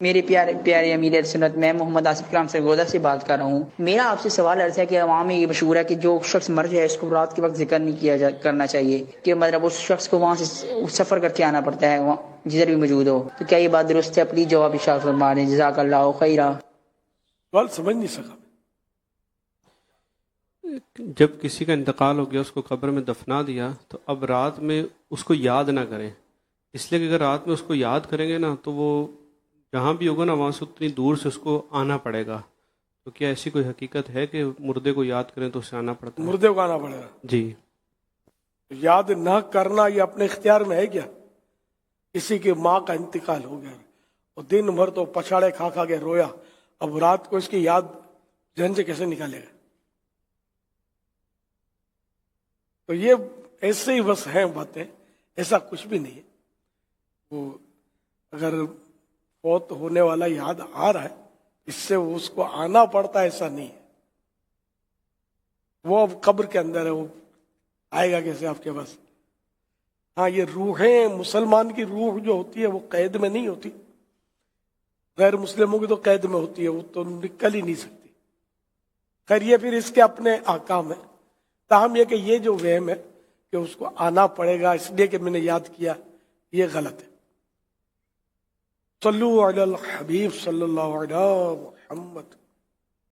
میرے پیارے پیارے امیر سنت، میں محمد آصف کلام سرگودا سے بات کر رہا ہوں۔ میرا آپ سے سوال عرض ہے کہ عوام میں یہ مشہور ہے کہ جو شخص مر جائے اس کو رات کے وقت ذکر نہیں کرنا چاہیے، کہ مطلب اس شخص کو وہاں سے سفر کر کے آنا پڑتا ہے جدھر بھی موجود ہو، تو کیا یہ بات درست ہے؟ پلیز جواب ارشاد فرما دیں، جزاک اللہ خیرہ۔ سوال سمجھ نہیں سکا۔ جب کسی کا انتقال ہو گیا، اس کو قبر میں دفنا دیا، تو اب رات میں اس کو یاد نہ کریں، اس لیے کہ اگر رات میں اس کو یاد کریں گے نا تو وہ جہاں بھی ہوگا نا وہاں سے اتنی دور سے اس کو آنا پڑے گا۔ تو کیا ایسی کوئی حقیقت ہے کہ مردے کو یاد کریں تو اسے آنا پڑتا ہے؟ مردے کو آنا پڑے گا؟ جی۔ یاد نہ کرنا یہ اپنے اختیار میں ہے کیا؟ کسی کی ماں کا انتقال ہو گیا اور دن بھر تو پچھاڑے کھا کھا کے رویا، اب رات کو اس کی یاد ذہن سے کیسے نکالے گا؟ تو یہ ایسے ہی بس ہیں باتیں، ایسا کچھ بھی نہیں ہے۔ وہ اگر فوت ہونے والا یاد آ رہا ہے، اس سے اس کو آنا پڑتا ہے، ایسا نہیں ہے۔ وہ اب قبر کے اندر ہے، وہ آئے گا کیسے آپ کے پاس؟ ہاں، یہ روحیں، مسلمان کی روح جو ہوتی ہے وہ قید میں نہیں ہوتی، غیر مسلموں کی تو قید میں ہوتی ہے، وہ تو نکل ہی نہیں سکتی۔ خیر، یہ پھر اس کے اپنے احکام ہیں۔ تاہم یہ کہ یہ جو وہم ہے کہ اس کو آنا پڑے گا اس لیے کہ میں نے یاد کیا، یہ غلط ہے۔ صلو علی الحبیب صلی اللہ علیہ محمد۔